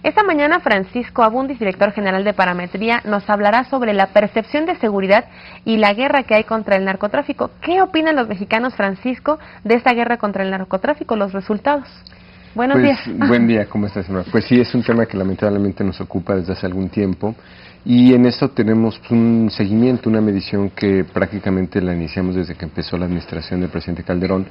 Esta mañana Francisco Abundis, director general de Parametría, nos hablará sobre la percepción de seguridad y la guerra que hay contra el narcotráfico. ¿Qué opinan los mexicanos, Francisco, de esta guerra contra el narcotráfico, los resultados? Buenos días. Buen día, ¿cómo estás, Emma? Pues sí, es un tema que lamentablemente nos ocupa desde hace algún tiempo y en esto tenemos un seguimiento, una medición que prácticamente la iniciamos desde que empezó la administración del presidente Calderón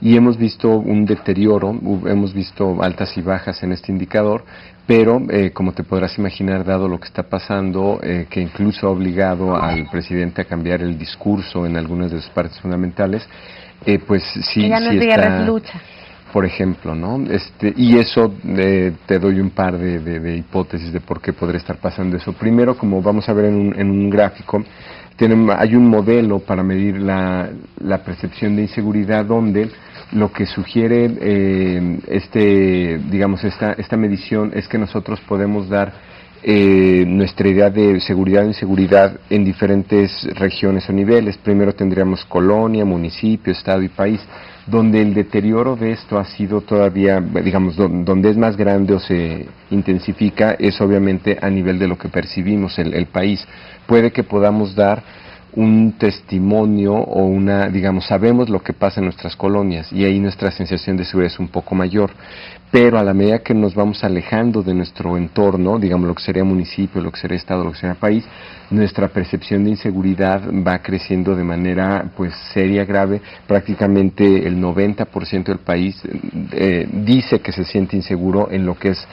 y hemos visto un deterioro, hemos visto altas y bajas en este indicador, pero como te podrás imaginar, dado lo que está pasando, que incluso ha obligado al presidente a cambiar el discurso en algunas de sus partes fundamentales, pues sí, ya no sí es guerra, es lucha. Por ejemplo, ¿no? Y eso te doy un par de hipótesis de por qué podría estar pasando eso. Primero, como vamos a ver en un gráfico, hay un modelo para medir la percepción de inseguridad donde lo que sugiere esta medición es que nosotros podemos dar nuestra idea de seguridad e inseguridad en diferentes regiones o niveles. Primero tendríamos colonia, municipio, estado y país, donde el deterioro de esto ha sido todavía, digamos, donde es más grande o se intensifica, es obviamente a nivel de lo que percibimos el país. Puede que podamos dar un testimonio o sabemos lo que pasa en nuestras colonias y ahí nuestra sensación de seguridad es un poco mayor, pero a la medida que nos vamos alejando de nuestro entorno, digamos lo que sería municipio, lo que sería estado, lo que sería país, nuestra percepción de inseguridad va creciendo de manera pues seria, grave. Prácticamente el 90% del país dice que se siente inseguro en lo que es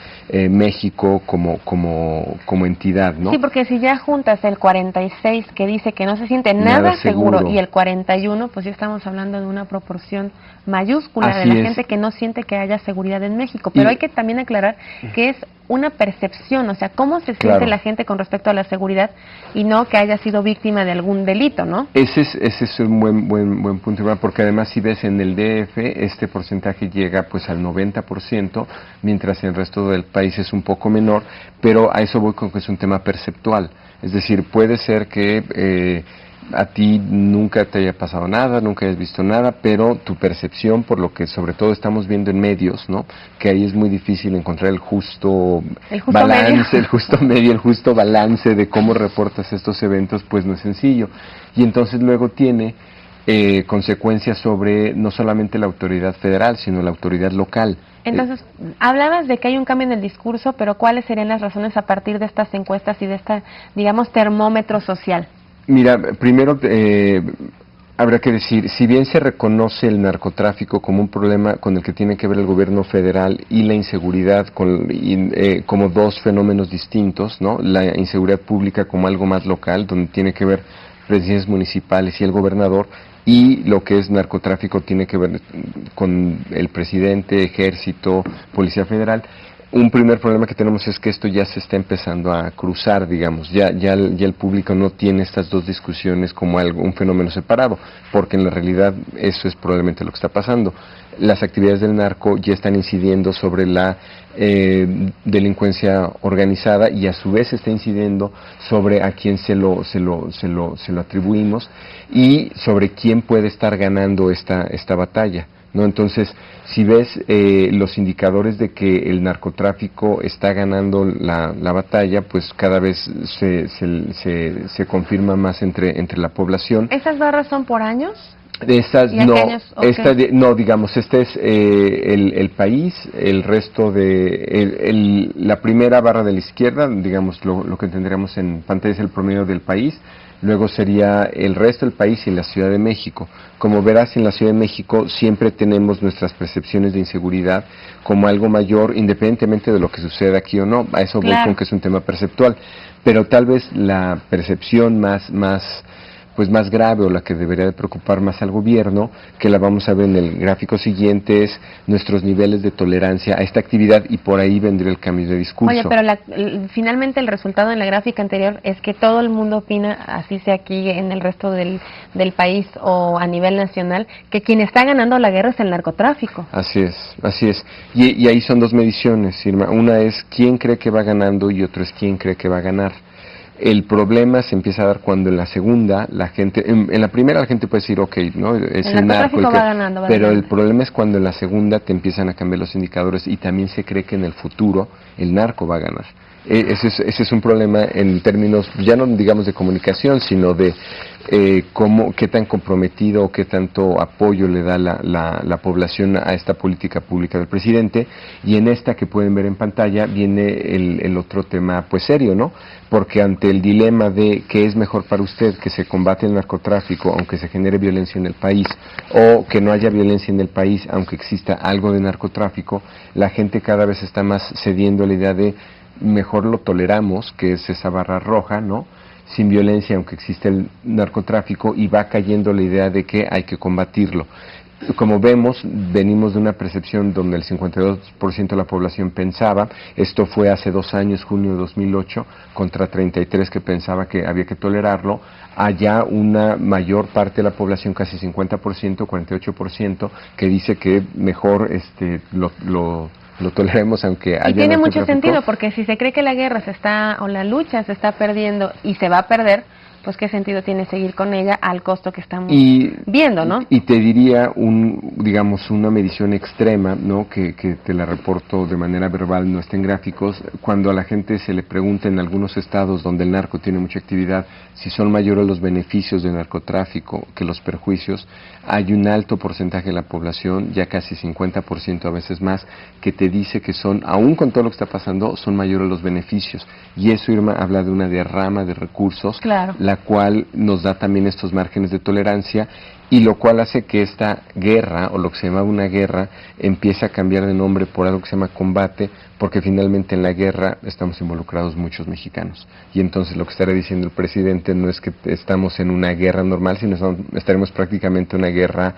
México como entidad, ¿no? Sí, porque si ya juntas el 46 que dice que no se siente nada seguro y el 41, pues ya estamos hablando de una proporción mayúscula de la gente que no siente que haya seguridad en México. Pero hay que también aclarar que es una percepción, o sea, cómo se siente la gente con respecto a la seguridad y no que haya sido víctima de algún delito, ¿no? Ese es un buen punto, porque además si ves en el DF, este porcentaje llega pues al 90%, mientras en el resto del país es un poco menor, pero a eso voy con que es un tema perceptual. Es decir, puede ser que a ti nunca te haya pasado nada, nunca hayas visto nada, pero tu percepción, por lo que sobre todo estamos viendo en medios, ¿no? Que ahí es muy difícil encontrar el justo balance, medio. El justo medio, el justo balance de cómo reportas estos eventos, pues no es sencillo. Y entonces luego tiene consecuencias sobre no solamente la autoridad federal, sino la autoridad local. Entonces, hablabas de que hay un cambio en el discurso, pero ¿cuáles serían las razones a partir de estas encuestas y de digamos, termómetro social? Mira, primero habrá que decir, si bien se reconoce el narcotráfico como un problema con el que tiene que ver el gobierno federal y la inseguridad como dos fenómenos distintos, ¿no? La inseguridad pública como algo más local, donde tiene que ver presidencias municipales y el gobernador, y lo que es narcotráfico tiene que ver con el presidente, ejército, policía federal. Un primer problema que tenemos es que esto ya se está empezando a cruzar, digamos, ya el público no tiene estas dos discusiones como un fenómeno separado, porque en la realidad eso es probablemente lo que está pasando. Las actividades del narco ya están incidiendo sobre la delincuencia organizada y a su vez está incidiendo sobre a quién se lo atribuimos y sobre quién puede estar ganando esta batalla, ¿no? Entonces, si ves los indicadores de que el narcotráfico está ganando la batalla, pues cada vez se confirma más entre la población. ¿Esas barras son por años? Estas no, digamos, este es el país, el resto la primera barra de la izquierda, digamos, lo que tendríamos en pantalla es el promedio del país. Luego sería el resto del país y la Ciudad de México. Como verás, en la Ciudad de México siempre tenemos nuestras percepciones de inseguridad como algo mayor, independientemente de lo que suceda aquí o no. A eso voy con que es un tema perceptual. Pero tal vez la percepción más grave o la que debería de preocupar más al gobierno, que la vamos a ver en el gráfico siguiente, es nuestros niveles de tolerancia a esta actividad y por ahí vendría el cambio de discurso. Oye, pero finalmente el resultado en la gráfica anterior es que todo el mundo opina, así sea aquí en el resto del país o a nivel nacional, que quien está ganando la guerra es el narcotráfico. Así es. Y ahí son dos mediciones, Irma. Una es quién cree que va ganando y otro es quién cree que va a ganar. El problema se empieza a dar cuando en la segunda, la gente, en la primera la gente puede decir, ok, ¿no? Es el narco, pero el problema es cuando en la segunda te empiezan a cambiar los indicadores y también se cree que en el futuro el narco va a ganar. Ese es un problema en términos, ya no digamos de comunicación, sino de qué tan comprometido o qué tanto apoyo le da la población a esta política pública del presidente. Y en esta que pueden ver en pantalla viene el otro tema pues serio, ¿no? Porque ante el dilema de qué es mejor para usted, que se combate el narcotráfico aunque se genere violencia en el país, o que no haya violencia en el país aunque exista algo de narcotráfico, la gente cada vez está más cediendo a la idea de mejor lo toleramos, que es esa barra roja, ¿no? Sin violencia, aunque existe el narcotráfico, y va cayendo la idea de que hay que combatirlo. Como vemos, venimos de una percepción donde el 52% de la población pensaba, esto fue hace 2 años, junio de 2008, contra 33% que pensaba que había que tolerarlo, allá una mayor parte de la población, casi 50%, 48%, que dice que mejor lo toleremos aunque haya. Y tiene mucho sentido, porque si se cree que la guerra o la lucha se está perdiendo y se va a perder, pues qué sentido tiene seguir con ella al costo que estamos viendo, ¿no? Y te diría digamos una medición extrema, ¿no? Que te la reporto de manera verbal, no está en gráficos. Cuando a la gente se le pregunta en algunos estados donde el narco tiene mucha actividad, si son mayores los beneficios del narcotráfico que los perjuicios, hay un alto porcentaje de la población, ya casi 50% a veces más, que te dice que aún con todo lo que está pasando, son mayores los beneficios. Y eso, Irma, habla de una derrama de recursos, claro, la cual nos da también estos márgenes de tolerancia, y lo cual hace que esta guerra, o lo que se llamaba una guerra, empiece a cambiar de nombre por algo que se llama combate, porque finalmente en la guerra estamos involucrados muchos mexicanos. Y entonces lo que estará diciendo el presidente no es que estamos en una guerra normal, sino estaremos prácticamente en una guerra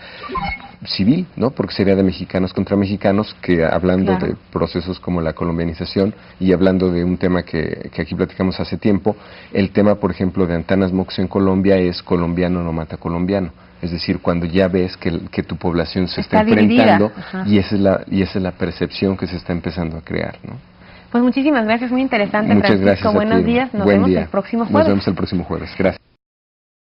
civil, ¿no? Porque sería de mexicanos contra mexicanos, que hablando de procesos como la colombianización, y hablando de un tema que aquí platicamos hace tiempo, el tema, por ejemplo, de Antanas Mox en Colombia es colombiano no mata colombiano. Es decir, cuando ya ves que tu población se está enfrentando, y esa es la percepción que se está empezando a crear, ¿no? Pues muchísimas gracias, muy interesante. Muchas Francisco, gracias. Buenos días, nos vemos el próximo jueves. Nos vemos el próximo jueves, gracias.